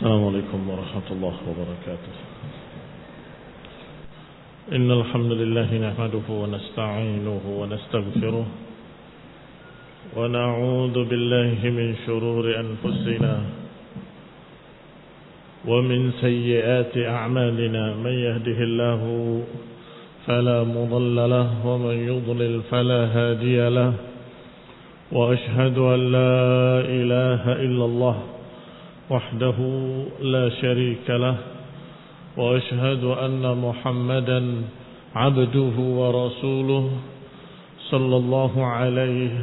السلام عليكم ورحمة الله وبركاته. إن الحمد لله نحمده ونستعينه ونستغفره ونعوذ بالله من شرور أنفسنا ومن سيئات أعمالنا. من يهده الله فلا مضل له ومن يضلل فلا هادي له. وأشهد أن لا إله إلا الله وحده لا شريك له. وأشهد أن محمدا عبده ورسوله صلى الله عليه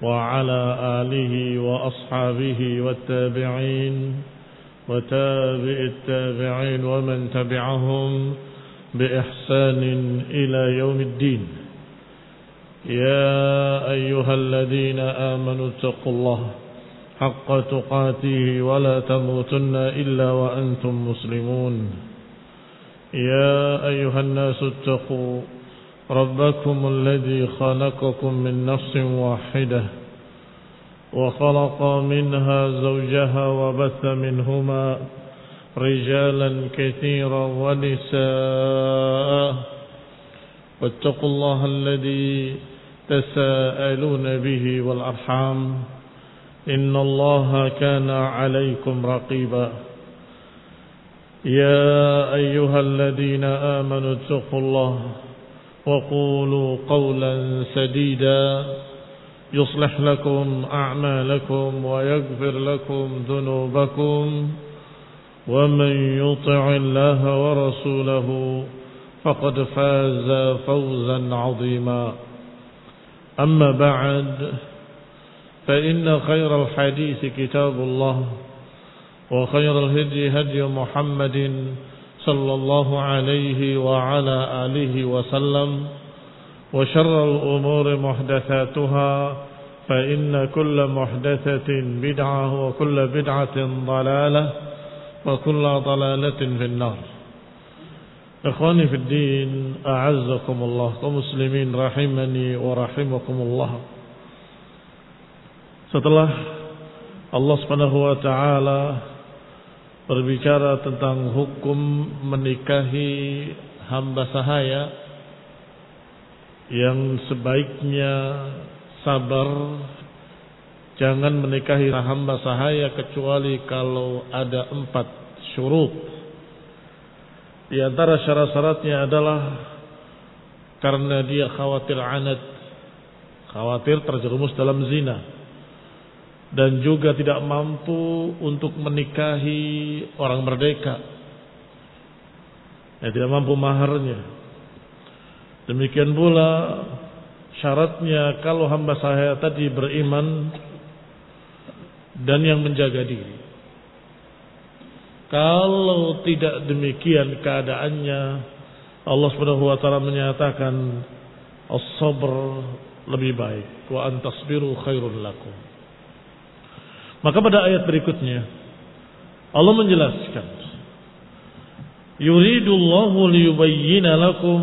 وعلى آله وأصحابه والتابعين وتابع التابعين ومن تبعهم بإحسان إلى يوم الدين. يا أيها الذين آمنوا اتقوا الله حق تقاته ولا تموتن إلا وأنتم مسلمون. يا أيها الناس اتقوا ربكم الذي خلقكم من نفس واحدة وخلق منها زوجها وبث منهما رجالا كثيرا ونساء. واتقوا الله الذي تساءلون به والأرحام إن الله كان عليكم رقيبا. يا أيها الذين آمنوا اتقوا الله وقولوا قولا سديدا يصلح لكم أعمالكم ويغفر لكم ذنوبكم. ومن يطع الله ورسوله فقد فاز فوزا عظيما. أما بعد فإن خير الحديث كتاب الله وخير الهدي هدي محمد صلى الله عليه وعلى آله وسلم. وشر الأمور محدثاتها فإن كل محدثة بدعة وكل بدعة ضلالة وكل ضلالة في النار. Ikhwani fi din, a'azzakumullah, kaum muslimin rahimani wa rahimakumullah. Setelah Allah Subhanahu wa taala berbicara tentang hukum menikahi hamba sahaya yang sebaiknya sabar, jangan menikahi hamba sahaya kecuali kalau ada 4 syurut. Di antara syarat-syaratnya adalah karena dia khawatir anad, khawatir terjerumus dalam zina, dan juga tidak mampu untuk menikahi orang merdeka, tidak mampu maharnya. Demikian pula syaratnya kalau hamba sahaya tadi beriman dan yang menjaga diri. Kalau tidak demikian keadaannya, Allah Subhanahu wa taala menyatakan as-sabr lebih baik, wa an tasbiru khairul lakum. Maka pada ayat berikutnya Allah menjelaskan, yuridullahu liyubayyina lakum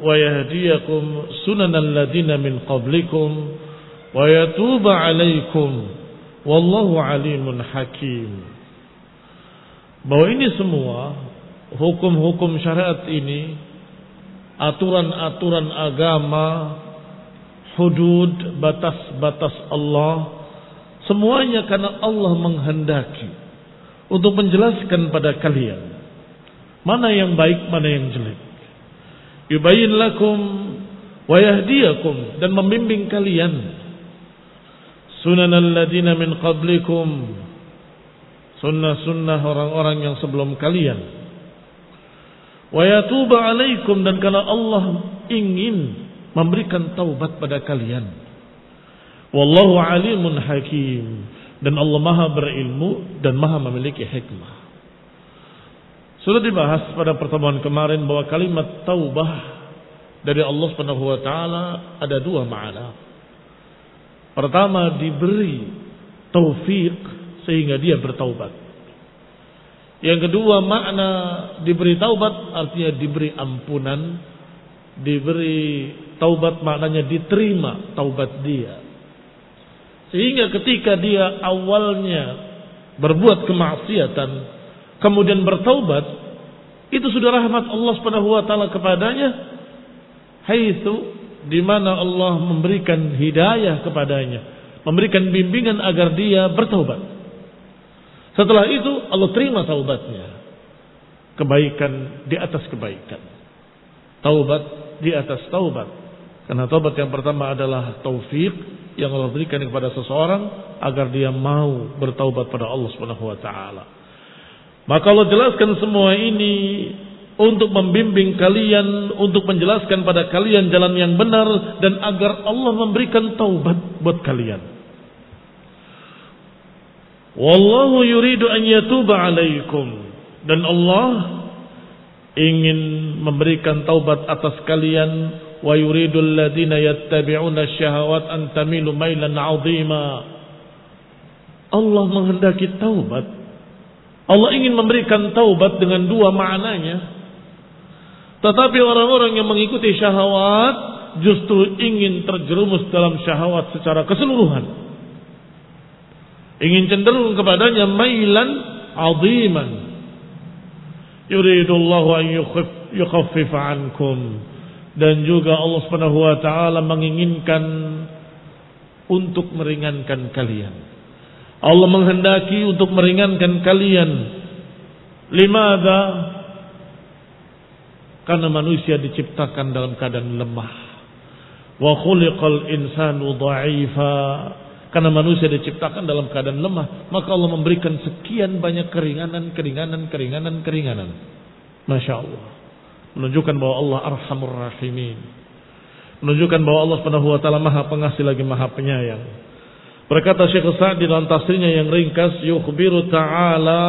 wa yahdiyakum sunanal ladina min qablikum wa yatuba 'alaikum wallahu 'alimun hakim. Bahwa ini semua hukum-hukum syariat ini, aturan-aturan agama, hudud, batas-batas Allah, semuanya karena Allah menghendaki untuk menjelaskan pada kalian mana yang baik, mana yang jelek. Yubayyin lakum wa yahdiyakum, dan membimbing kalian sunanal ladina min qablikum, sunnah-sunnah orang-orang yang sebelum kalian. Wa yatuba 'alaikum, dan karena Allah ingin memberikan taubat pada kalian. Wallahu 'alimun hakim, dan Allah Maha berilmu dan Maha memiliki hikmah. Sudah dibahas pada pertemuan kemarin bahwa kalimat taubah dari Allah Subhanahu wa taala ada 2 makna. Pertama, diberi taufik sehingga dia bertaubat. Yang kedua, makna diberi taubat artinya diberi ampunan. Diberi taubat maknanya diterima taubat dia. Sehingga ketika dia awalnya berbuat kemaksiatan, kemudian bertaubat, itu sudah rahmat Allah Subhanahu wa taala kepadanya, haitsu di mana Allah memberikan hidayah kepadanya, memberikan bimbingan agar dia bertaubat. Setelah itu Allah terima taubatnya. Kebaikan di atas kebaikan. Taubat di atas taubat. Karena taubat yang pertama adalah taufik yang Allah berikan kepada seseorang agar dia mau bertaubat pada Allah Subhanahu wa taala. Maka Allah jelaskan semua ini untuk membimbing kalian, untuk menjelaskan pada kalian jalan yang benar dan agar Allah memberikan taubat buat kalian. Wallahu yuridu an yatuba alaikum, dan Allah ingin memberikan taubat atas kalian. Wa yuridul ladzina yattabi'una syahawat an tamilu mailan 'azima. Allah menghendaki taubat. Allah ingin memberikan taubat dengan dua maknanya. Tetapi orang-orang yang mengikuti syahwat justru ingin terjerumus dalam syahwat secara keseluruhan. Ingin cenderung kepadanya mailan 'aziman. Yuridullahu an yukhaffifa ankum. Dan juga Allah Subhanahu wa taala menginginkan untuk meringankan kalian. Allah menghendaki untuk meringankan kalian. Limadha? Karena manusia diciptakan dalam keadaan lemah. Wa khuliqal insanu dha'ifa. Karena manusia diciptakan dalam keadaan lemah, maka Allah memberikan sekian banyak keringanan. Masya Allah. Menunjukkan bahwa Allah Arhamur Rahimin. Menunjukkan bahwa Allah Subhanahu wa taala Maha Pengasih lagi Maha Penyayang. Berkata Syekh Sa'di dalam tafsirnya yang ringkas, yukhbiru ta'ala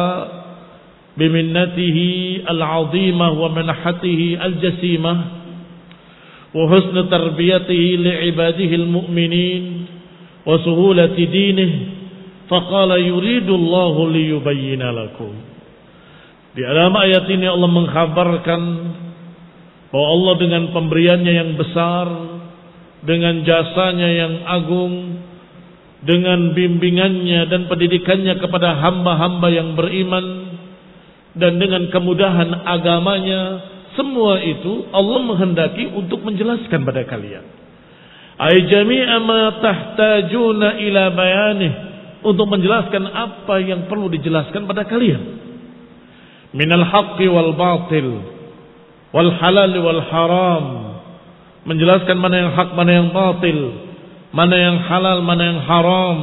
biminnatihi al-'azimah wa manhatihi al-jasimah wa husn tarbiyatihi li'ibadihi al-mu'minin wa suhulati dinihi faqala yuridu Allahu liyubayyina lakum. Di dalam ayat ini Allah mengkhabarkan bahwa Allah dengan pemberiannya yang besar, dengan jasanya yang agung, dengan bimbingannya dan pendidikannya kepada hamba-hamba yang beriman, dan dengan kemudahan agamanya, semua itu Allah menghendaki untuk menjelaskan pada kalian. Ay jami'a ma tahtajuna ila bayanih, untuk menjelaskan apa yang perlu dijelaskan pada kalian. Minal haqqi wal batil wal halal wal haram, menjelaskan mana yang hak, mana yang batil, mana yang halal, mana yang haram.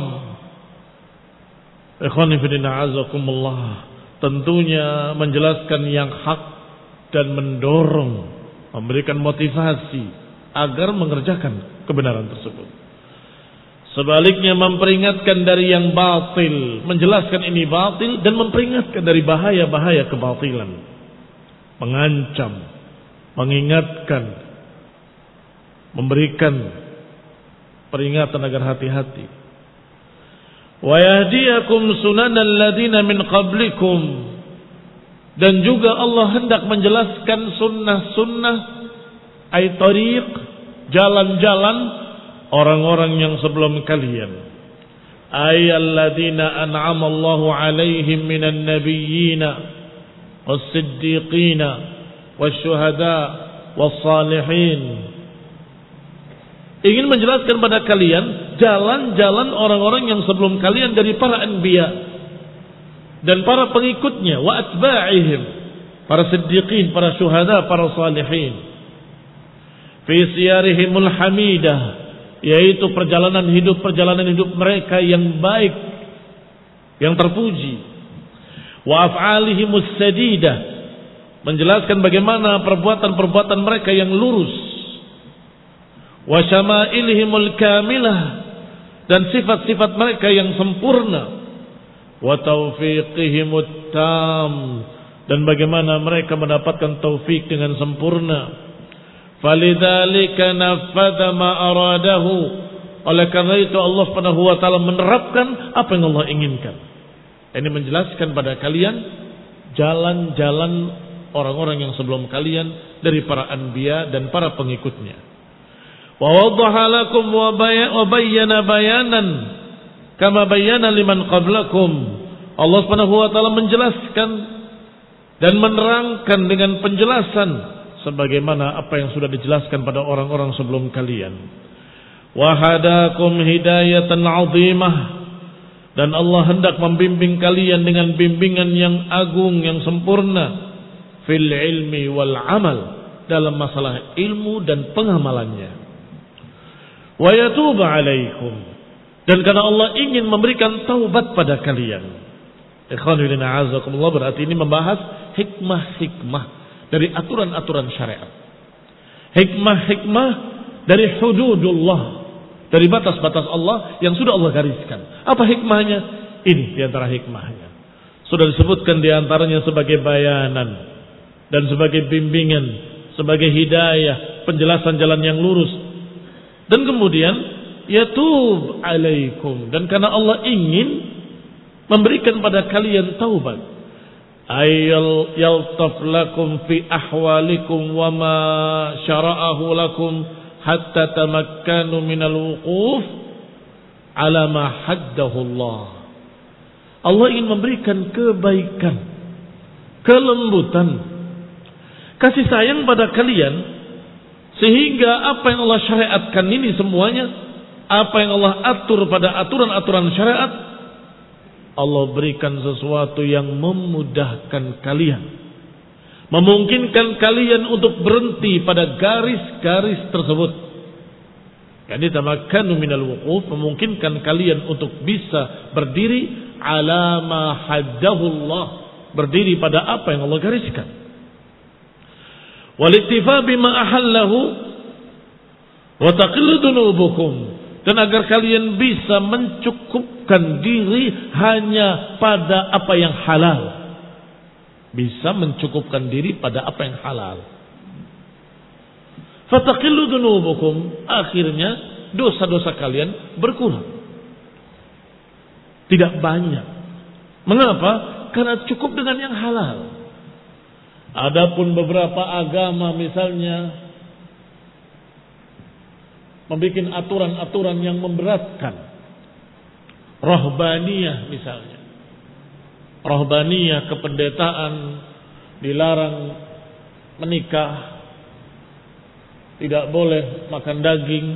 Ikhwani fillah azakumullah, tentunya menjelaskan yang hak dan mendorong, memberikan motivasi agar mengerjakan kebenaran tersebut. Sebaliknya memperingatkan dari yang batil, menjelaskan ini batil dan memperingatkan dari bahaya-bahaya kebatilan, mengancam, mengingatkan, memberikan peringatan agar hati-hati. Wa yahdiyakum sunanal ladina min qablikum, dan juga Allah hendak menjelaskan sunnah-sunnah ay tariq, jalan-jalan orang-orang yang sebelum kalian. Ay alladina an'ama Allahu alaihim minan nabiyyina was-siddiqina wasyuhada wassalihin. Ingin menjelaskan pada kalian jalan-jalan orang-orang yang sebelum kalian dari para anbiya dan para pengikutnya, wa atba'ihim, para siddiqin, para syuhada, para salihin. Fi siyarihimul hamidah, yaitu perjalanan hidup mereka yang baik, yang terpuji. Wa af'alihimus sadidah, menjelaskan bagaimana perbuatan-perbuatan mereka yang lurus. Wa syama'ilihimul kamilah, dan sifat-sifat mereka yang sempurna. Wa taufiqihimut tam, dan bagaimana mereka mendapatkan taufik dengan sempurna. Falidzalika nafadha ma aradahu, oleh karena itu Allah Subhanahu wa taala menerapkan apa yang Allah inginkan. Ini menjelaskan pada kalian jalan-jalan orang-orang yang sebelum kalian dari para anbiya dan para pengikutnya. Wa waddaha lakum wa bayyana bayanan kama bayyana liman qablakum. Allah Subhanahu wa taala menjelaskan dan menerangkan dengan penjelasan sebagaimana apa yang sudah dijelaskan pada orang-orang sebelum kalian. Wa hadakum hidayatan 'azimah, dan Allah hendak membimbing kalian dengan bimbingan yang agung, yang sempurna fil ilmi wal amal, dalam masalah ilmu dan pengamalannya. Wa yatuba 'alaikum, dan karena Allah ingin memberikan taubat pada kalian. Ikhwanul a'azakumullah, berarti ini membahas hikmah-hikmah dari aturan-aturan syariat. Hikmah-hikmah dari hududullah, dari batas-batas Allah yang sudah Allah gariskan. Apa hikmahnya? Ini diantara hikmahnya. Sudah disebutkan diantaranya sebagai bayanan dan sebagai bimbingan, sebagai hidayah, penjelasan jalan yang lurus. Dan kemudian yatub alaikum, dan karena Allah ingin memberikan pada kalian taubat, ayyal yaltaf lakum fi ahwalikum wa ma syara'ahu lakum hatta tamakkanu minal wuquf ala ma haddahu Allah. Allah ingin memberikan kebaikan, kelembutan, kasih sayang pada kalian, sehingga apa yang Allah syariatkan ini semuanya, apa yang Allah atur pada aturan-aturan syariat, Allah berikan sesuatu yang memudahkan kalian, memungkinkan kalian untuk berhenti pada garis-garis tersebut. Yani tamakkanu minal wuquf, memungkinkan kalian untuk bisa berdiri ala ma haddahullah, berdiri pada apa yang Allah gariskan. Wal iktifa bima ahallahu wa taqillu dunubukum, dan agar kalian bisa mencukupkan diri hanya pada apa yang halal. Bisa mencukupkan diri pada apa yang halal. Fataqillu dunubukum, akhirnya dosa-dosa kalian berkurang. Tidak banyak. Mengapa? Karena cukup dengan yang halal. Adapun beberapa agama misalnya membuat aturan-aturan yang memberatkan. Rahbaniyah misalnya. Rahbaniyah, kependetaan, dilarang menikah, tidak boleh makan daging,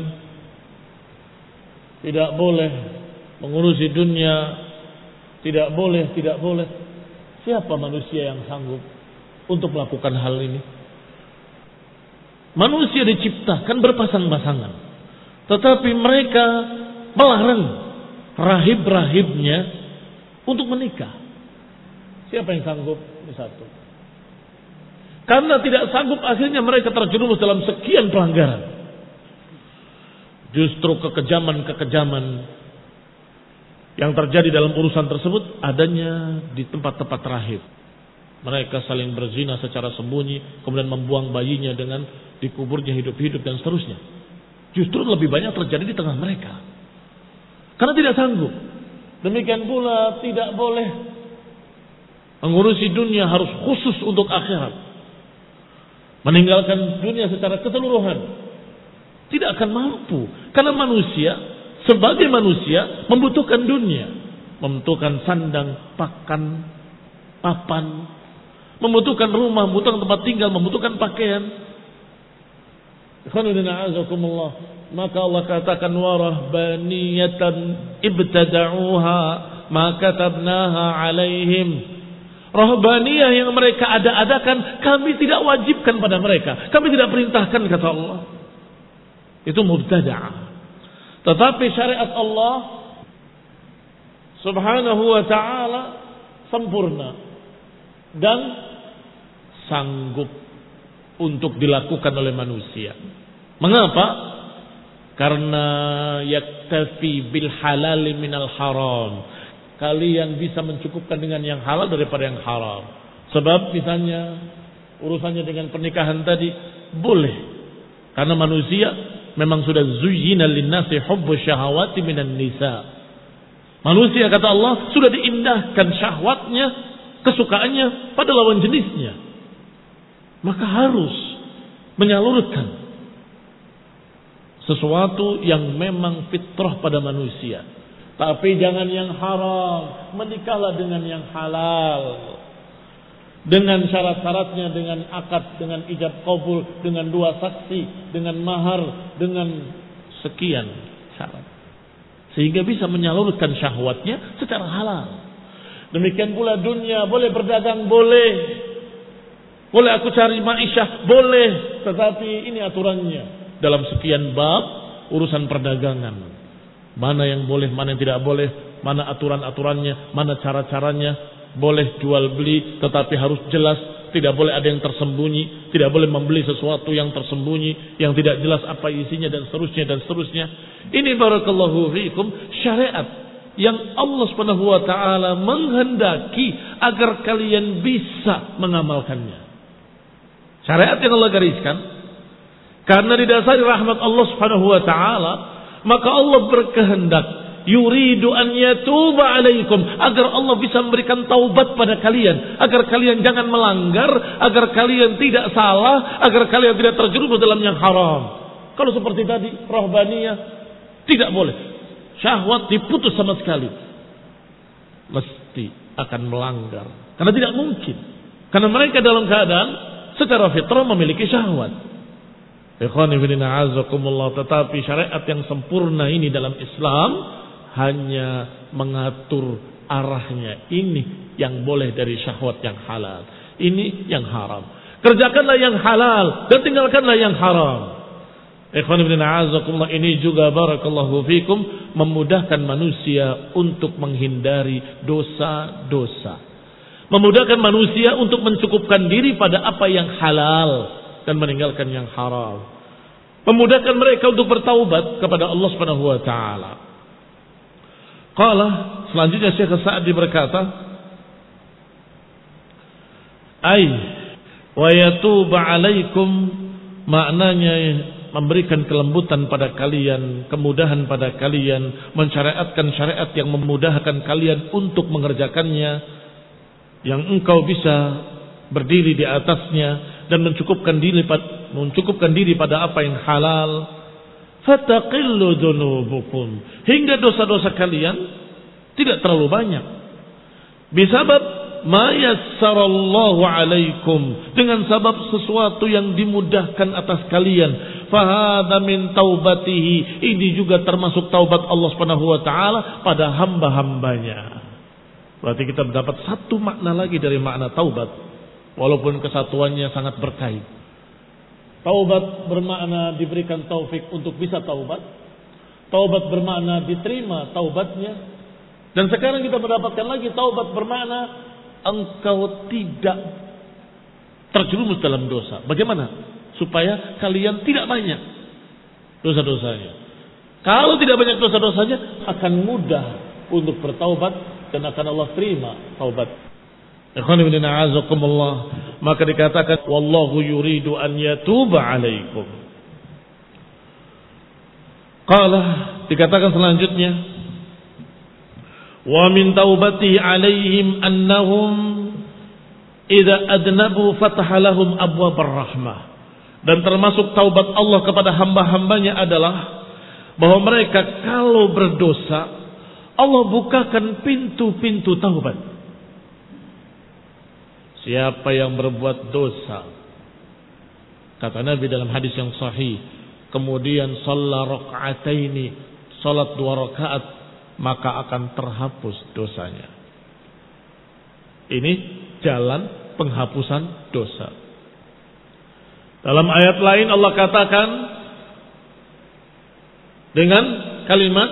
tidak boleh mengurusi dunia, tidak boleh. Siapa manusia yang sanggup untuk melakukan hal ini? Manusia diciptakan berpasang-pasangan, tetapi mereka melarang rahib-rahibnya untuk menikah. Siapa yang sanggup? Ini satu. Karena tidak sanggup, akhirnya mereka terjerumus dalam sekian pelanggaran. Justru kekejaman-kekejaman yang terjadi dalam urusan tersebut adanya di tempat-tempat rahib. Mereka saling berzina secara sembunyi, kemudian membuang bayinya dengan dikuburnya hidup-hidup dan seterusnya. Justru lebih banyak terjadi di tengah mereka. Karena tidak sanggup. Demikian pula tidak boleh mengurusi dunia, harus khusus untuk akhirat. Meninggalkan dunia secara keseluruhan tidak akan mampu. Karena manusia, sebagai manusia, membutuhkan dunia. Membutuhkan sandang, pakan, papan, membutuhkan rumah, membutuhkan tempat tinggal, membutuhkan pakaian. Maka Allah katakan warahbaniyatan ibtada'uha ma katabnaha alaihim. Rahbaniyah yang mereka ada-adakan, kami tidak wajibkan pada mereka, kami tidak perintahkan, kata Allah. Itu mubtada'ah. Tetapi syariat Allah subhanahu wa ta'ala sempurna dan sanggup untuk dilakukan oleh manusia. Mengapa? Karena yaktafi bil halal minal haram. Kalian bisa mencukupkan dengan yang halal daripada yang haram. Sebab misalnya urusannya dengan pernikahan tadi boleh. Karena manusia memang sudah zuyyina linnasi hubbu syahawati minan nisa. Manusia, kata Allah, sudah diindahkan syahwatnya, kesukaannya pada lawan jenisnya. Maka harus menyalurkan sesuatu yang memang fitrah pada manusia. Tapi jangan yang haram, menikahlah dengan yang halal. dengan syarat-syaratnya, dengan akad, dengan ijab kabul, dengan 2 saksi, dengan mahar, dengan sekian syarat, sehingga bisa menyalurkan syahwatnya secara halal. Demikian pula dunia, boleh berdagang, boleh aku cari ma'isyah, boleh, tetapi ini aturannya dalam sekian bab urusan perdagangan. Mana yang boleh, mana yang tidak boleh, mana aturan-aturannya, mana cara-caranya. Boleh jual beli, tetapi harus jelas, tidak boleh ada yang tersembunyi, tidak boleh membeli sesuatu yang tersembunyi, yang tidak jelas apa isinya, dan seterusnya. Ini barakallahu fiikum syariat yang Allah Subhanahu wa taala menghendaki agar kalian bisa mengamalkannya. Syariat yang Allah gariskan karena didasari rahmat Allah Subhanahu wa taala, maka Allah berkehendak yuridu an yatuba alaikum, agar Allah bisa memberikan taubat pada kalian, agar kalian jangan melanggar, agar kalian tidak salah, agar kalian tidak terjerumus dalam yang haram. Kalau seperti tadi rahbaniyah tidak boleh, syahwat diputus sama sekali, mesti akan melanggar karena tidak mungkin, karena mereka dalam keadaan secara fitrah memiliki syahwat. Ikhwani fillah azakumullah, tetapi syariat yang sempurna ini dalam Islam hanya mengatur arahnya. Ini yang boleh dari syahwat yang halal, ini yang haram. Kerjakanlah yang halal dan tinggalkanlah yang haram. Ikhwan ibn a'azakumullah, ini juga barakallahu fikum memudahkan manusia untuk menghindari dosa-dosa, memudahkan manusia untuk mencukupkan diri pada apa yang halal dan meninggalkan yang haram, memudahkan mereka untuk bertaubat kepada Allah Subhanahu wa taala. Qala, selanjutnya Syekh Sa'di berkata, wa yatuba alaikum, maknanya memberikan kelembutan pada kalian, kemudahan pada kalian, mensyariatkan syariat yang memudahkan kalian untuk mengerjakannya, yang engkau bisa berdiri di atasnya dan mencukupkan diri pada apa yang halal. Fataqillu dzunubukum, hingga dosa-dosa kalian tidak terlalu banyak. Bisabab ma yassarallahu alaikum, dengan sebab sesuatu yang dimudahkan atas kalian. Fahadha min taubatihi, ini juga termasuk taubat Allah Subhanahu wa taala pada hamba-hambanya. Berarti kita mendapat satu makna lagi dari makna taubat, walaupun kesatuannya sangat berkait. Taubat bermakna diberikan taufik untuk bisa taubat. Taubat bermakna diterima taubatnya. Dan sekarang kita mendapatkan lagi taubat bermakna engkau tidak terjerumus dalam dosa. Bagaimana? Supaya kalian tidak banyak dosa-dosanya. Kalau tidak banyak dosa-dosanya, akan mudah untuk bertaubat dan akan Allah terima taubat. Ikhwan ibn a'azakumullah, maka dikatakan wallahu yuridu an yatuba alaikum. Qala, dikatakan selanjutnya, wa min taubati alaihim annahum idza adnabu fataha lahum abwabar rahmah. Dan termasuk taubat Allah kepada hamba-hambanya adalah bahwa mereka kalau berdosa, Allah bukakan pintu-pintu taubat. Siapa yang berbuat dosa, kata Nabi dalam hadis yang sahih, kemudian shalla raka'ataini, salat 2 rakaat, maka akan terhapus dosanya. Ini jalan penghapusan dosa. Dalam ayat lain Allah katakan dengan kalimat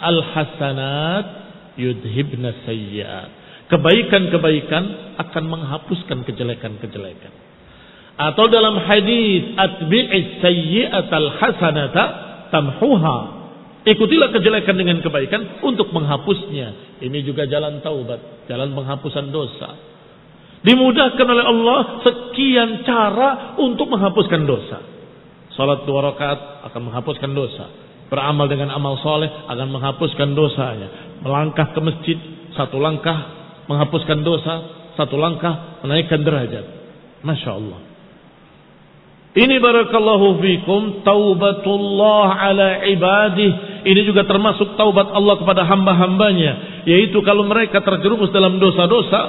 al-hasanat yudhibna sayyi'at. Kebaikan-kebaikan akan menghapuskan kejelekan-kejelekan. Atau dalam hadis atbi'is sayyi'atal hasanata tamhuha, ikutilah kejelekan dengan kebaikan untuk menghapusnya. Ini juga jalan taubat, jalan penghapusan dosa. Dimudahkan oleh Allah sekian cara untuk menghapuskan dosa. Salat 2 rakaat akan menghapuskan dosa. Beramal dengan amal soleh akan menghapuskan dosanya. Melangkah ke masjid 1 langkah menghapuskan dosa, 1 langkah menaikkan derajat. Masya Allah. Ini barakallahu fikum taubatullah ala ibadih. Ini juga termasuk taubat Allah kepada hamba-hambanya, yaitu kalau mereka terjerumus dalam dosa-dosa,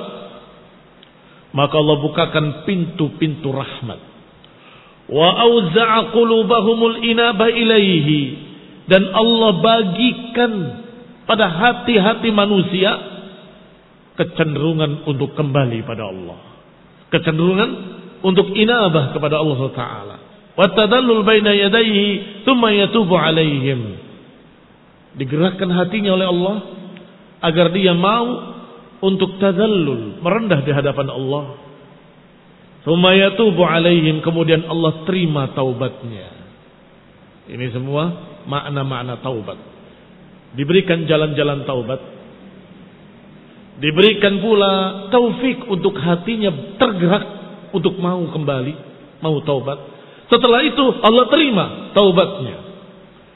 maka Allah bukakan pintu-pintu rahmat. Wa auza'a qulubahumul inaba ilaihi, dan Allah bagikan pada hati-hati manusia kecenderungan untuk kembali pada Allah, kecenderungan untuk inabah kepada Allah Taala. Wa tadallul baina yadayhi thumma yatubu alaihim, digerakkan hatinya oleh Allah agar dia mau untuk tadallul, merendah di hadapan Allah. Thumma yatubu alaihim, kemudian Allah terima taubatnya. Ini semua makna-makna taubat. Diberikan jalan-jalan taubat, diberikan pula taufik untuk hatinya tergerak untuk mau kembali, mau taubat. Setelah itu Allah terima taubatnya.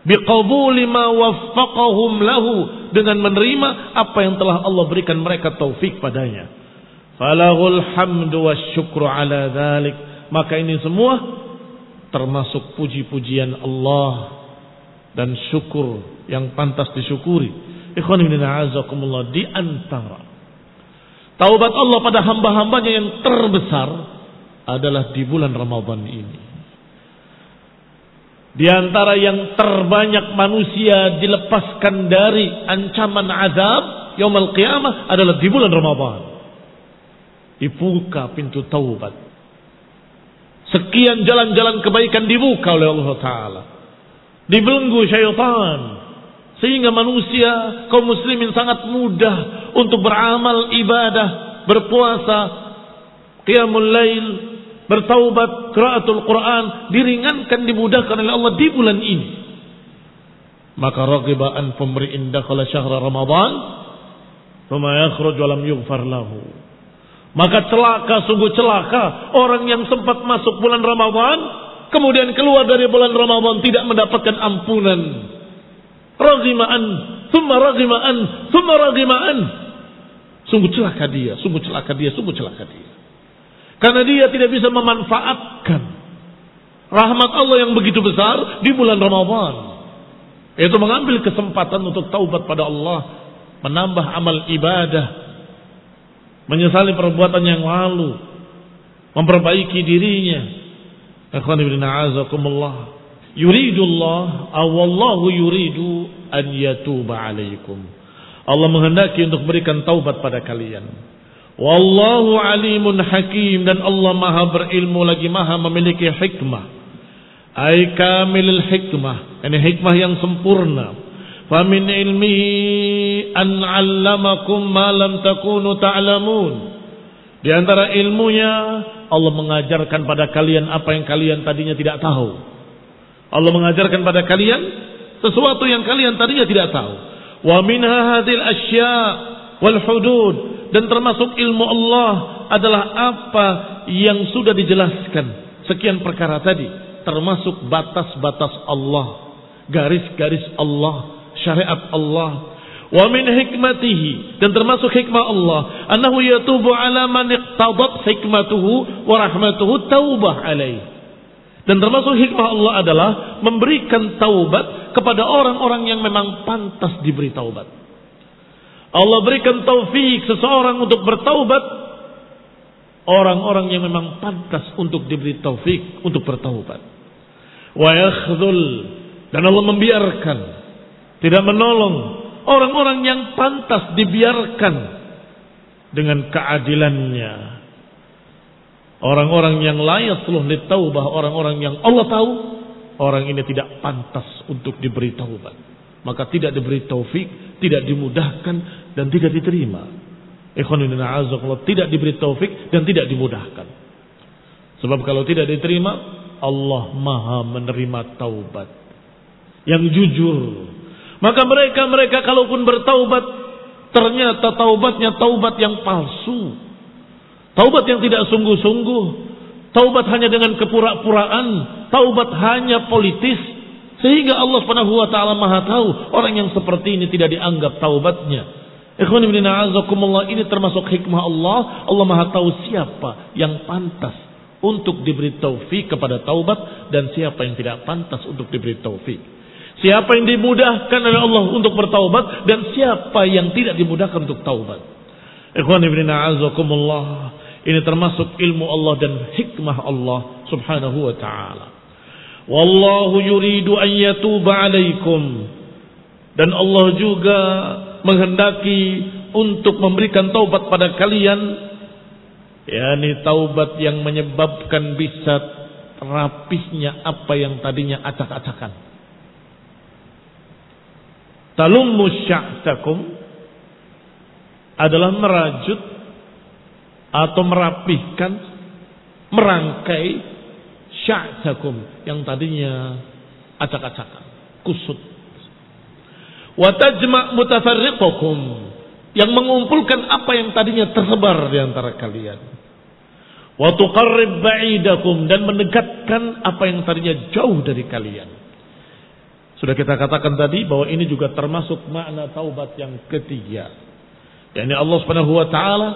Biqabuli ma waffaqahum lahu, dengan menerima apa yang telah Allah berikan mereka taufik padanya. Falahul hamdu wasyukru ala dzalik, maka ini semua termasuk puji-pujian Allah dan syukur yang pantas disyukuri. Ikhwan fillah a'azakumullah, di antara taubat Allah pada hamba-hambanya yang terbesar adalah di bulan Ramadan ini. Di antara yang terbanyak manusia dilepaskan dari ancaman azab yaumul qiyamah adalah di bulan Ramadan. Dibuka pintu taubat. Sekian jalan-jalan kebaikan dibuka oleh Allah Ta'ala. Dibelenggu syaitan, sehingga manusia, kaum muslimin sangat mudah untuk beramal ibadah, berpuasa, qiyamul lail, bertaubat, qiraatul Quran, diringankan, dimudahkan oleh Allah di bulan ini. Maka raqiba an pemri'in dakhala syahra Ramadan thumma yakhruj wa lam yughfar lahu. Maka celaka, sungguh celaka orang yang sempat masuk bulan Ramadan kemudian keluar dari bulan Ramadan tidak mendapatkan ampunan. Raghima'an, thumma raghima'an, thumma raghima'an. Sungguh celaka dia, sungguh celaka dia, sungguh celaka dia. Karena dia tidak bisa memanfaatkan rahmat Allah yang begitu besar di bulan Ramadan. Yaitu mengambil kesempatan untuk taubat pada Allah, menambah amal ibadah, menyesali perbuatan yang lalu, memperbaiki dirinya. Ikhwan fillah a'azakumullah, yuridullah awallahu yuridu an yatuba alaikum. Allah menghendaki untuk berikan taubat pada kalian. Wallahu alimun hakim, dan Allah maha berilmu lagi maha memiliki hikmah. Ay kamilul hikmah, ini hikmah yang sempurna. Famin ilmihi an 'allamakum ma lam takunu ta'lamun. Di antara ilmunya Allah mengajarkan pada kalian apa yang kalian tadinya tidak tahu. Allah mengajarkan pada kalian sesuatu yang kalian tadinya tidak tahu. Wa minha hadhil asya wal hudud, dan termasuk ilmu Allah adalah apa yang sudah dijelaskan sekian perkara tadi, termasuk batas-batas Allah, garis-garis Allah, syariat Allah. Wa min hikmatihi, dan termasuk hikmah Allah, annahu yatubu ala man iqtadat hikmatuhu wa rahmatuhu taubah alaih. Dan termasuk hikmah Allah adalah memberikan taubat kepada orang-orang yang memang pantas diberi taubat. Allah berikan taufik seseorang untuk bertaubat, orang-orang yang memang pantas untuk diberi taufik untuk bertaubat. Wa yakhdhul, dan Allah membiarkan, tidak menolong orang-orang yang pantas dibiarkan dengan keadilannya. Orang-orang yang la yasluh litaubah, orang-orang yang Allah tahu orang ini tidak pantas untuk diberi taubat, maka tidak diberi taufik, tidak dimudahkan, dan tidak diterima. Ikhwan fillah a'azakumullah, tidak diberi taufik dan tidak dimudahkan. Sebab kalau tidak diterima, Allah maha menerima taubat yang jujur. Maka mereka kalaupun bertaubat, ternyata taubatnya taubat yang palsu, taubat yang tidak sungguh-sungguh, taubat hanya dengan kepura-puraan, taubat hanya politis, sehingga Allah Subhanahu wa taala Maha tahu orang yang seperti ini tidak dianggap taubatnya. Ikhwan fillah a'azakumullah, ini termasuk hikmah Allah. Allah Maha tahu siapa yang pantas untuk diberi taufik kepada taubat dan siapa yang tidak pantas untuk diberi taufik. Siapa yang dimudahkan oleh Allah untuk bertaubat dan siapa yang tidak dimudahkan untuk taubat. Ikhwan fillah a'azakumullah, Ini termasuk ilmu Allah dan hikmah Allah subhanahu wa ta'ala. Wallahu yuridu an yatuba alaikum. Dan Allah juga menghendaki untuk memberikan taubat pada kalian, yakni taubat yang menyebabkan bisa rapisnya apa yang tadinya acak-acakan. Talummu sya'sakum adalah merajut atau merapihkan, merangkai sya'sakum yang tadinya acak-acakan, kusut. Wa tajma' mutafarriqakum, yang mengumpulkan apa yang tadinya tersebar di antara kalian. Wa tuqarrib ba'idakum, dan mendekatkan apa yang tadinya jauh dari kalian. Sudah kita katakan tadi bahwa ini juga termasuk makna taubat yang ketiga. yakni Allah Subhanahu wa taala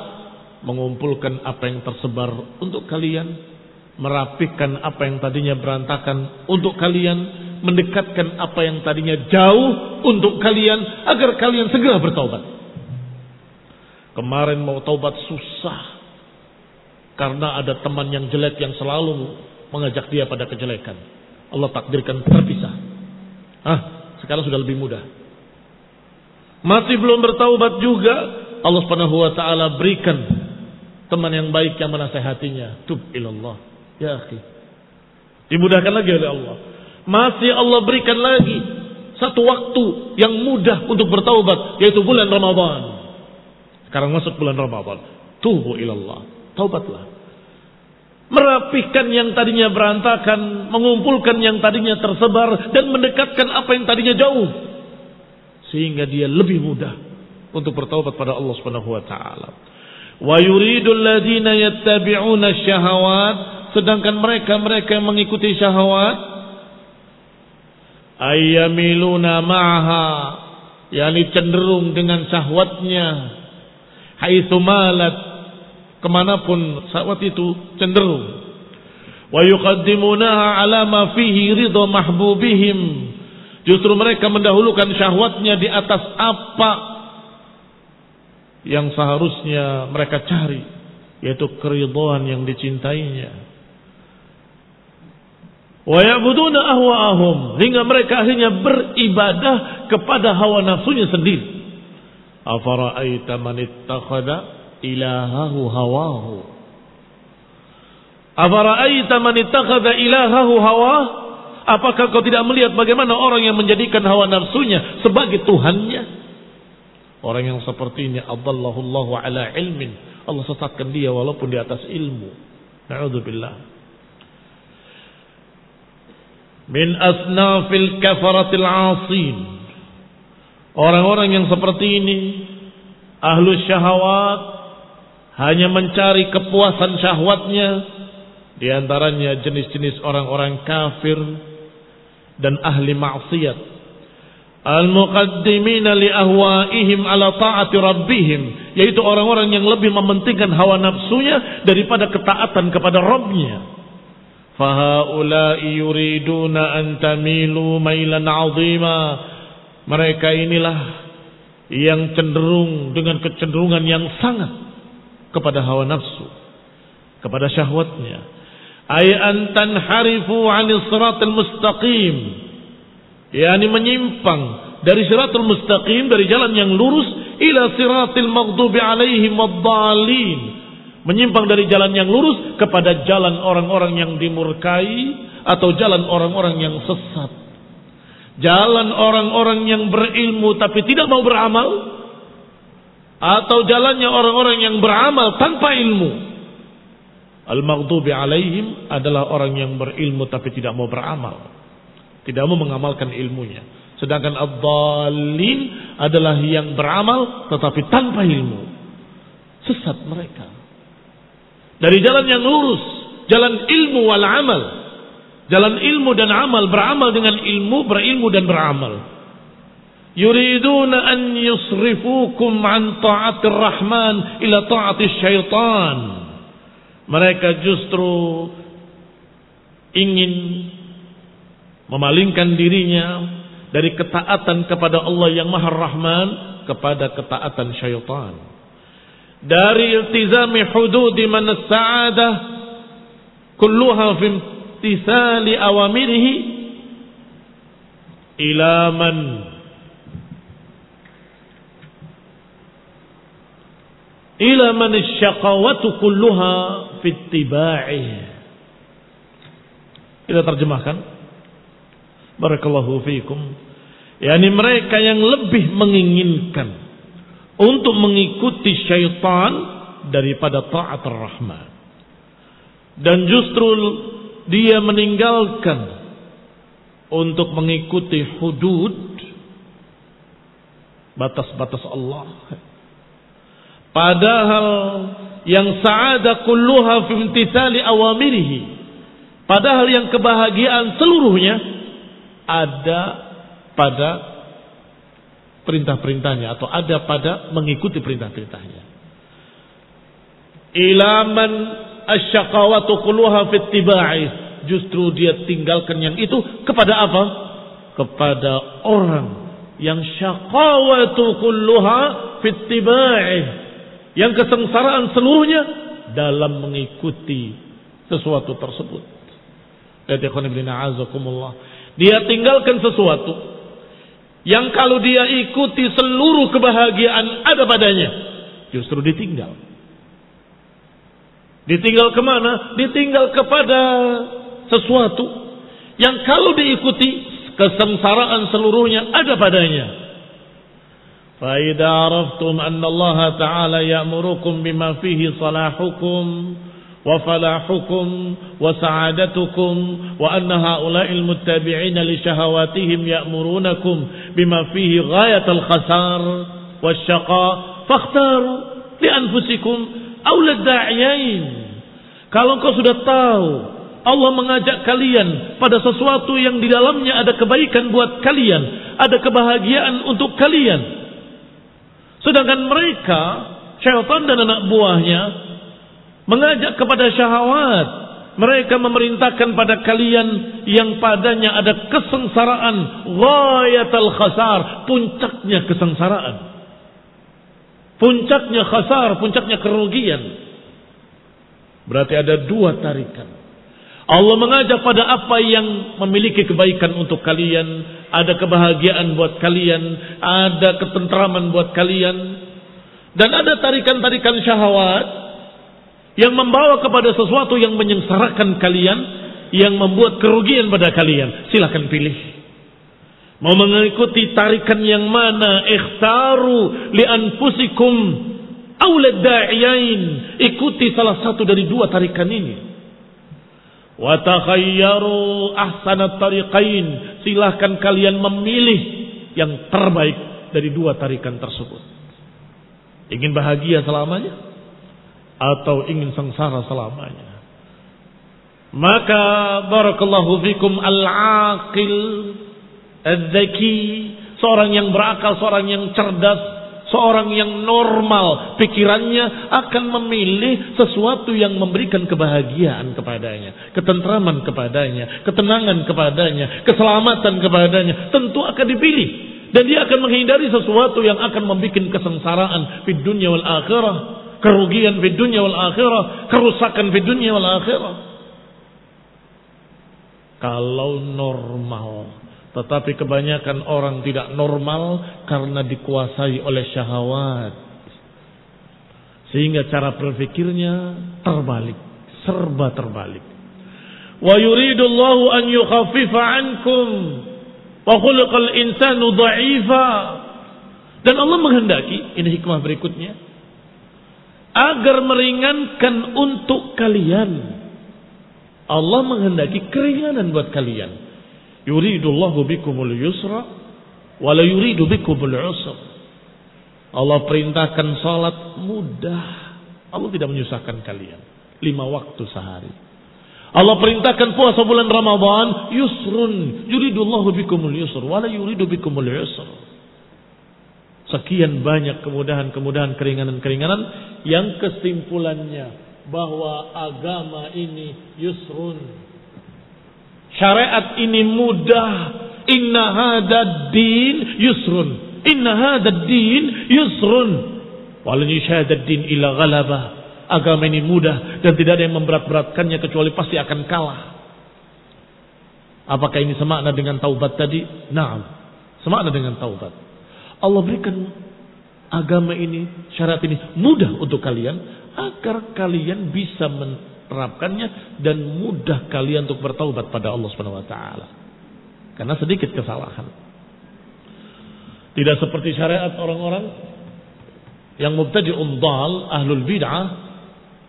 mengumpulkan apa yang tersebar untuk kalian, merapikan apa yang tadinya berantakan untuk kalian, mendekatkan apa yang tadinya jauh untuk kalian agar kalian segera bertaubat. Kemarin mau taubat susah karena ada teman yang jelek yang selalu mengajak dia pada kejelekan. Allah takdirkan terpisah. Sekarang sudah lebih mudah. Masih belum bertaubat juga, Allah Subhanahu wa taala berikan teman yang baik yang menasehatinya. Tub ilallah ya akhi. Dimudahkan lagi oleh Allah. Masih Allah berikan lagi satu waktu yang mudah untuk bertaubat, yaitu bulan Ramadan. Sekarang masuk bulan Ramadan. Tubu ilallah, taubatlah. Merapikan yang tadinya berantakan, mengumpulkan yang tadinya tersebar, dan mendekatkan apa yang tadinya jauh, sehingga dia lebih mudah untuk bertaubat pada Allah Subhanahu wa taala. Wa yuridul ladzina yattabi'una syahawat, sedangkan mereka yang mengikuti syahwat, ayyamiluna ma'ha, yakni cenderung dengan syahwatnya, haitsu malat, kemanapun syahwat itu cenderung. Wa yuqaddimunaha ala ma fihi ridha mahbubihim, justru mereka mendahulukan syahwatnya di atas apa yang seharusnya mereka cari, yaitu keridhaan yang dicintainya. Wa ya'buduna ahwa'ahum, hingga mereka akhirnya beribadah kepada hawa nafsunya sendiri. Afara'aita man ittakhadha ilahahu hawahu. Afara'aita man ittakhadha ilahahu hawahu. Apakah kau tidak melihat bagaimana orang yang menjadikan hawa nafsunya sebagai Tuhannya? Orang yang seperti ini adallahu Allahu ala ilmin, Allah sesatkan dia walaupun di atas ilmu. Na'udzubillah. Min asnafil kafaratil asin, orang-orang yang seperti ini ahlus syahwat, hanya mencari kepuasan syahwatnya. Di antaranya jenis-jenis orang-orang kafir dan ahli maksiat. Al-muqaddimina li ahwaihim ala ta'ati rabbihim, yaitu orang-orang yang lebih mementingkan hawa nafsunya daripada ketaatan kepada Rabbnya. Fahaula'i yuriduna an tamilu mailan 'azima. Mereka inilah yang cenderung dengan kecenderungan yang sangat kepada hawa nafsu, kepada syahwatnya. Ay an tanharifu 'anil siratal mustaqim, yakni menyimpang dari siratul mustaqim, dari jalan yang lurus, ila siratil maghdubi alaihim waddallin, menyimpang dari jalan yang lurus kepada jalan orang-orang yang dimurkai atau jalan orang-orang yang sesat. Jalan orang-orang yang berilmu tapi tidak mau beramal, atau jalannya orang-orang yang beramal tanpa ilmu. Al-maghdubi alaihim adalah orang yang berilmu tapi tidak mau beramal, tidak mau mengamalkan ilmunya. Sedangkan ad-dallin adalah yang beramal tetapi tanpa ilmu. Sesat mereka dari jalan yang lurus, jalan ilmu wal amal, jalan ilmu dan amal, beramal dengan ilmu, berilmu dan beramal. Yuriduna an yusrifukum an ta'atir rahman ila ta'atis syaitan. Mereka justru ingin memalingkan dirinya dari ketaatan kepada Allah yang Maha Rahman kepada ketaatan syaitan. dari iltizami hududi man as-sa'adah kulluha fi imtithali awamirihi ila man asy-syaqawatu kulluha fi ittiba'ih. Kita terjemahkan, barakallahu fiikum, yakni mereka yang lebih menginginkan untuk mengikuti syaitan daripada taat ar-Rahman, dan justru dia meninggalkan untuk mengikuti hudud, batas-batas Allah. Padahal yang sa'ada kulluha fi imtithali awamirihi, padahal yang kebahagiaan seluruhnya ada pada perintah-perintahnya, atau ada pada mengikuti perintah-perintahnya. Ilaman asy-syaqawatu kulluha fi ittiba'i, justru dia tinggalkan yang itu kepada apa? Kepada orang yang syaqawatu kulluha fi ittiba'i, yang kesengsaraan seluruhnya dalam mengikuti sesuatu tersebut. Dia tinggalkan sesuatu yang kalau dia ikuti seluruh kebahagiaan ada padanya, justru ditinggal. Ditinggal kemana? Ditinggal kepada sesuatu yang kalau diikuti kesengsaraan seluruhnya ada padanya. فَإِذَا عَرَفْتُمْ أَنَّ اللَّهَ تَعَالَى يَأْمُرُكُمْ بِمَا فِيهِ صَلَاحُكُمْ وَفَلَاحُكُمْ وَسَعَادَتُكُمْ وَأَنَّ هَؤُلَاءِ الْمُتَّبِعِينَ لِشَهَوَاتِهِمْ يَأْمُرُونَكُمْ بِمَا فِيهِ غَايَةَ الْخَسَارِ وَالشَّقَاءِ فَاخْتَارُوا لِأَنفُسِكُمْ أَوْلَى الدَّاعِيَيْنِ. Kalau kau sudah tahu Allah mengajak kalian pada sesuatu yang di dalamnya ada kebaikan buat kalian, ada kebahagiaan untuk kalian, sedangkan mereka, syaitan dan anak buahnya, mengajak kepada syahwat, mereka memerintahkan pada kalian yang padanya ada kesengsaraan, ghayatul khasar, puncaknya kesengsaraan, puncaknya khasar, puncaknya kerugian. Berarti ada dua tarikan. Allah mengajak pada apa yang memiliki kebaikan untuk kalian, ada kebahagiaan buat kalian, ada ketentraman buat kalian, dan ada tarikan-tarikan syahwat yang membawa kepada sesuatu yang menyengsarakan kalian, yang membuat kerugian pada kalian. Silakan pilih. Mau mengikuti tarikan yang mana? Ikhtaru li anfusikum awlad da'iyain. Ikuti salah satu dari dua tarikan ini. Wa takhayyaru ahsanat tariqain. Silahkan kalian memilih yang terbaik dari dua tarikan tersebut. Ingin bahagia selamanya atau ingin sengsara selamanya? Maka barakallahu fikum al-aqil az-zaki, seorang yang berakal, seorang yang cerdas, seorang yang normal pikirannya akan memilih sesuatu yang memberikan kebahagiaan kepadanya, ketentraman kepadanya, ketenangan kepadanya, keselamatan kepadanya. Tentu akan dipilih, dan dia akan menghindari sesuatu yang akan membuat kesengsaraan di dunia wal akhirah, kerugian di dunia wal akhirah, kerusakan di dunia wal akhirah. Kalau normal. Tetapi kebanyakan orang tidak normal karena dikuasai oleh syahwat, sehingga cara berpikirnya terbalik, serba terbalik. Wa yuridullahu an yukhaffifa ankum wa khuliqal insanu dha'ifa. Dan Allah menghendaki, ini hikmah berikutnya, agar meringankan untuk kalian. Allah menghendaki keringanan buat kalian. Yuridullahu bikumul yusra wa la yuridu bikumul usra. Allah perintahkan salat mudah. Allah tidak menyusahkan kalian. 5 waktu sehari. Allah perintahkan puasa bulan Ramadan yusrun. Yuridullahu bikumul yusra wa la yuridu bikumul usra. Sekian banyak kemudahan-kemudahan, keringanan-keringanan yang kesimpulannya bahwa agama ini yusrun. Syariat ini mudah. Inna hadad din yusrun. Inna hadad din yusrun. Walan yushadad din ila ghalabah. Agama ini mudah dan tidak ada yang memberat-beratkannya kecuali pasti akan kalah. Apakah ini semakna dengan taubat tadi? Naam, semakna dengan taubat. Allah berikan agama ini, syariat ini mudah untuk kalian agar kalian bisa menerapkannya dan mudah kalian untuk bertaubat pada Allah Subhanahu wa taala. Karena sedikit kesalahan. Tidak seperti syariat orang-orang yang mubtadi'un dhal, ahlul bid'ah,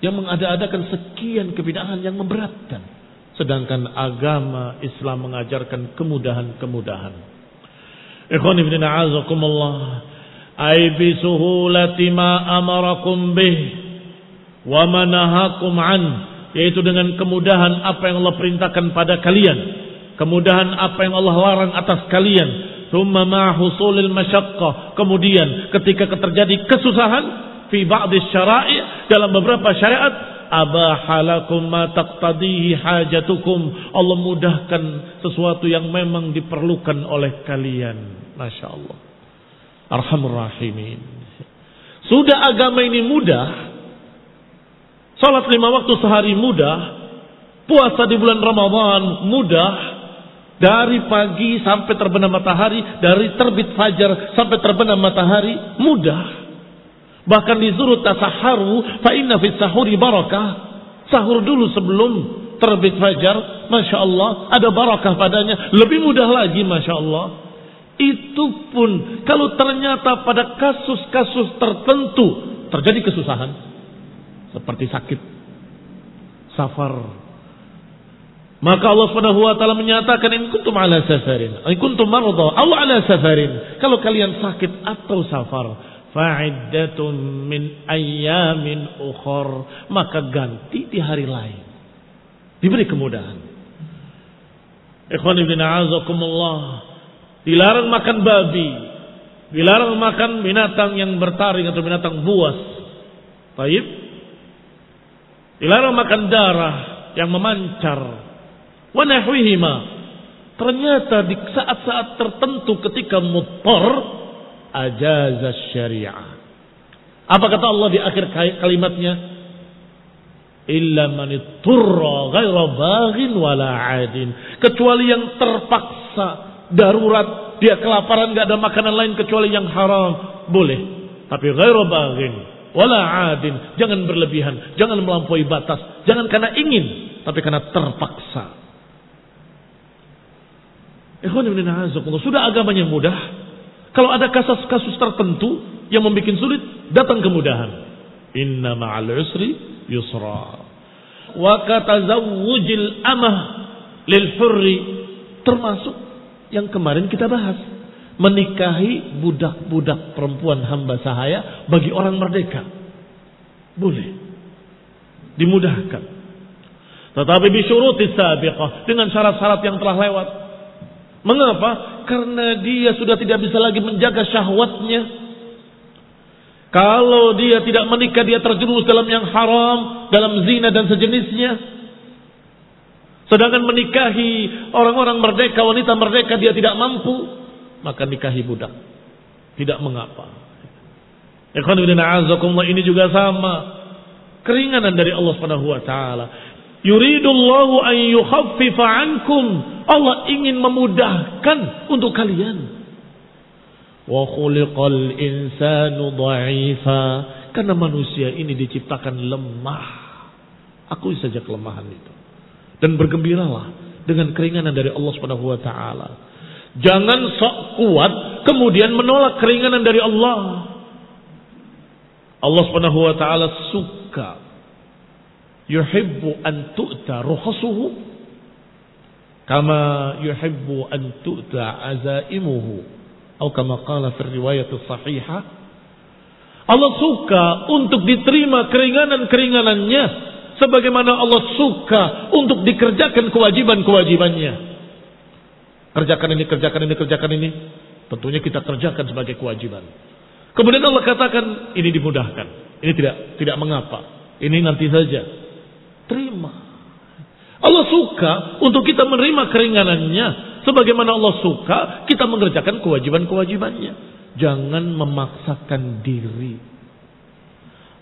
yang mengada-adakan sekian kebid'ahan yang memberatkan. Sedangkan agama Islam mengajarkan kemudahan-kemudahan. Ikhwan ibn a'azakumullah, ay bi suhulati ma amarakum bih wa manahakum an, yaitu dengan kemudahan apa yang Allah perintahkan pada kalian, kemudahan apa yang Allah larang atas kalian. Thumma ma husulil masyaqqah, kemudian ketika terjadi kesusahan fi ba'dhi syara'i, dalam beberapa syariat, abahalakum ma taqtadihi hajatukum, Allah mudahkan sesuatu yang memang diperlukan oleh kalian. Masya Allah, Arhamur Rahimin. Sudah agama ini mudah, salat 5 waktu sehari mudah, puasa di bulan Ramadan mudah, dari pagi sampai terbenam matahari, dari terbit fajar sampai terbenam matahari mudah. Bahkan disuruh tasaharu, fa inna fis sahuri barakah. Sahur dulu sebelum terbit fajar, Masya Allah, ada barakah padanya. Lebih mudah lagi, Masya Allah. Itu pun kalau ternyata pada kasus-kasus tertentu terjadi kesusahan, seperti sakit, safar, maka Allah Subhanahu wa taala menyatakan, in kuntum ala safarin, in kuntum marudha aw ala safarin, kalau kalian sakit atau safar, fa'iddatun min ayyamin ukhar, maka ganti di hari lain. Diberi kemudahan. Ikhwan ibn a'azakumullah, dilarang makan babi, dilarang makan binatang yang bertaring atau binatang buas. Baik. Dilarang makan darah yang memancar. Wa nahwihima. Ternyata di saat-saat tertentu ketika muttar, ajazah syariah. Apa kata Allah di akhir kalimatnya? Illa man itturra ghaira baghin wala 'adin. Kecuali yang terpaksa, darurat, dia kelaparan, enggak ada makanan lain kecuali yang haram, boleh. Tapi ghaira baghin wala 'adin, jangan berlebihan, jangan melampaui batas, jangan karena ingin, tapi karena terpaksa. Ikhwan ibn a'azakumullah, sudah agamanya mudah. Kalau ada kasus-kasus tertentu yang membuat sulit, datang kemudahan. Inna ma'al usri yusra. Wa katazawwujil amah lil hurri, termasuk yang kemarin kita bahas, menikahi budak-budak perempuan hamba sahaya bagi orang merdeka. Boleh. Dimudahkan. Tetapi bisyurutis sabiqah, dengan syarat-syarat yang telah lewat. Mengapa? Karena dia sudah tidak bisa lagi menjaga syahwatnya. Kalau dia tidak menikah, dia terjerumus dalam yang haram, dalam zina dan sejenisnya. Sedangkan menikahi orang-orang merdeka, wanita merdeka, dia tidak mampu, maka nikahi budak. Tidak mengapa. Ikhwan fillah a'azakumullah, ini juga sama. Keringanan dari Allah Subhanahu wa taala. Yuridullahu an yukhaffifa ankum. Allah ingin memudahkan untuk kalian. Wa khuliqal insanu dha'ifa, karena manusia ini diciptakan lemah. Akui saja kelemahan itu dan bergembiralah dengan keringanan dari Allah Subhanahu wa taala. Jangan sok kuat kemudian menolak keringanan dari Allah. Allah Subhanahu wa taala suka, yuhibbu an tu'ta rukhasuhu kama yuhibbu an tu'ta azaimuhu, atau kama qala fi riwayat sahihah. Allah suka untuk diterima keringanan-keringanannya, sebagaimana Allah suka untuk dikerjakan kewajiban-kewajibannya. Kerjakan ini, kerjakan ini, kerjakan ini, tentunya kita kerjakan sebagai kewajiban. Kemudian Allah katakan ini dimudahkan, ini tidak mengapa, ini nanti saja. Terima. Allah suka untuk kita menerima keringanannya, sebagaimana Allah suka kita mengerjakan kewajiban-kewajibannya. Jangan memaksakan diri.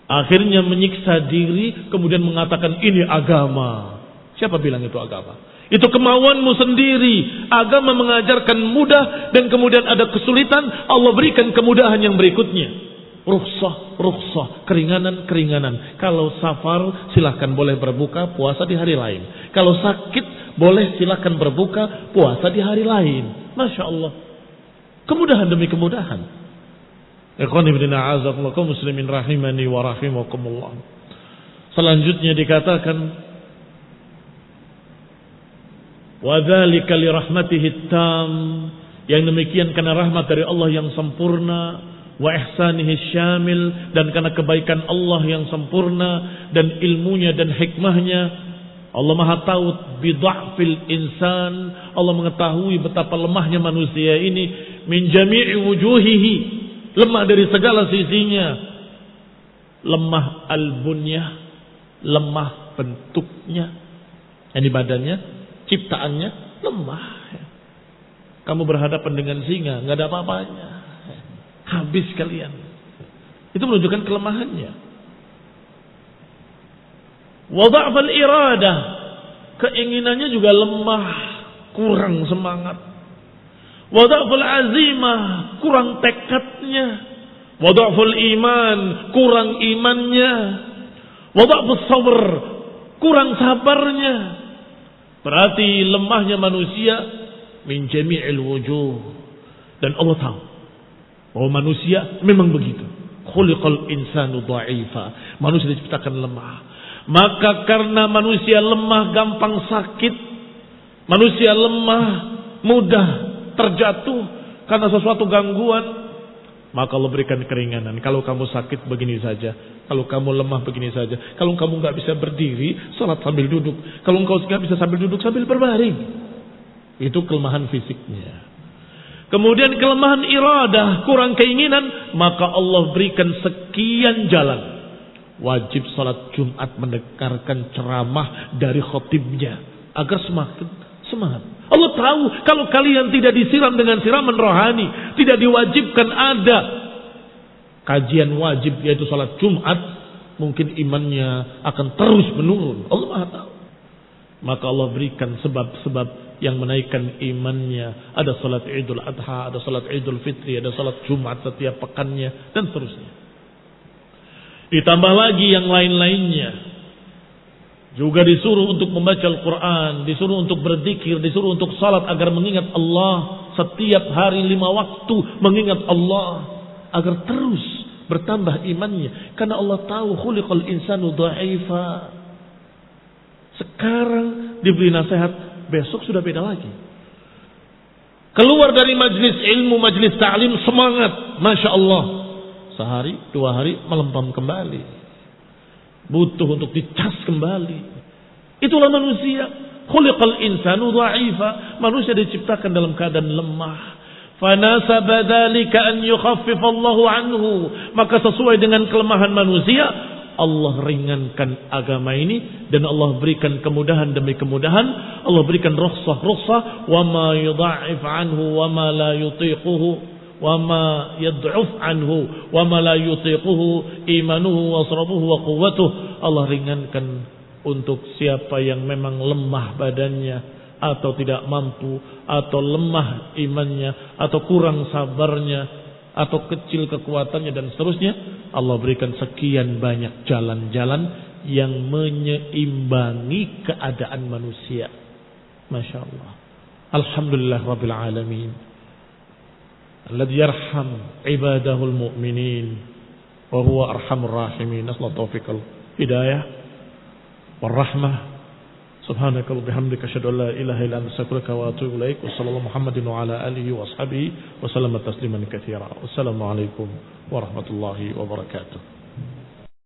Akhirnya menyiksa diri, kemudian mengatakan ini agama. Siapa bilang itu agama? Itu kemauanmu sendiri. Agama mengajarkan mudah dan kemudian ada kesulitan, Allah berikan kemudahan yang berikutnya. Rukhsah, keringanan. Kalau safar silahkan boleh berbuka puasa di hari lain. Kalau sakit boleh silahkan berbuka puasa di hari lain. Masya Allah. Kemudahan demi kemudahan. Ikhwan ibn a'azakumullah muslimin rahimani wa rahimakumullah. Selanjutnya dikatakan wa dzalika li rahmatihi tam, yang demikian karena rahmat dari Allah yang sempurna, wa ihsanihi syamil, dan karena kebaikan Allah yang sempurna dan ilmunya dan hikmahnya. Allah Maha tahu bidha'fil insan, Allah mengetahui betapa lemahnya manusia ini, min jami'i wujuhihi, lemah dari segala sisinya, lemah al-bunyah, lemah bentuknya, ini badannya, ciptaannya lemah. Kamu berhadapan dengan singa, nggak ada apa-apanya, habis kalian. Itu menunjukkan kelemahannya. Wa dha'fal iradah, keinginannya juga lemah, kurang semangat. Wa dha'ful azimah, kurang tekadnya. Wa dha'ful iman, kurang imannya. Wa dha'fus sabr, kurang sabarnya. Berarti lemahnya manusia min jami'il wujuh. Dan Allah tahu bahwa manusia memang begitu. Khuliqal insanu dha'ifa, manusia diciptakan lemah. Maka karena manusia lemah gampang sakit, manusia lemah mudah terjatuh karena sesuatu gangguan, maka Allah berikan keringanan. Kalau kamu sakit begini saja, kalau kamu lemah begini saja, kalau kamu nggak bisa berdiri, salat sambil duduk, kalau engkau nggak bisa sambil duduk, sambil berbaring. Itu kelemahan fisiknya. Kemudian kelemahan iradah, kurang keinginan, maka Allah berikan sekian jalan. Wajib salat Jumat mendengarkan ceramah dari khatibnya agar semakin semangat. Allah tahu kalau kalian tidak disiram dengan siraman rohani, tidak diwajibkan ada kajian wajib yaitu salat Jumat, mungkin imannya akan terus menurun. Allah Maha tahu. Maka Allah berikan sebab-sebab yang menaikkan imannya. Ada salat Idul Adha, ada salat Idul Fitri, ada salat Jumat setiap pekannya, dan seterusnya. Ditambah lagi yang lain-lainnya. Juga disuruh untuk membaca Al-Quran, disuruh untuk berzikir, disuruh untuk salat agar mengingat Allah. Setiap hari 5 waktu mengingat Allah agar terus bertambah imannya. Karena Allah tahu khuliqal insanu dha'ifa. Sekarang diberi nasihat, besok sudah beda lagi. Keluar dari majlis ilmu, majlis ta'lim, semangat, Masya Allah. Sehari, 2 hari melempam kembali. Butuh untuk dicas kembali. Itulah manusia. Khuliqal insanu dha'ifa. Manusia diciptakan dalam keadaan lemah. Fanasaba dzalika an yukhaffif Allahu anhu. Maka sesuai dengan kelemahan manusia, Allah ringankan agama ini dan Allah berikan kemudahan demi kemudahan. Allah berikan rukhsah, wa ma yudha'if anhu wa ma la yutiquhu. Wama yad'uf anhu wama la yutiquhu imanuhu wa sarabuhu wa quwwatuh. Allah ringankan untuk siapa yang memang lemah badannya atau tidak mampu atau lemah imannya atau kurang sabarnya atau kecil kekuatannya dan seterusnya. Allah berikan sekian banyak jalan-jalan yang menyeimbangi keadaan manusia. Masya Allah. Alhamdulillah Rabbil Alamin. Alladhi yarham ibadahul mu'minin wa huwa arhamur rahimin. Nas'alullah taufiqal hidayah wal rahmah. Subhanakallahumma bihamdika asyhadu an la ilaha illa anta astaghfiruka wa atubu ilaik. Wassallallahu Muhammadin wa ala alihi wa ashabihi wa sallama tasliman katsira. Wassalamu alaikum warahmatullahi wabarakatuh.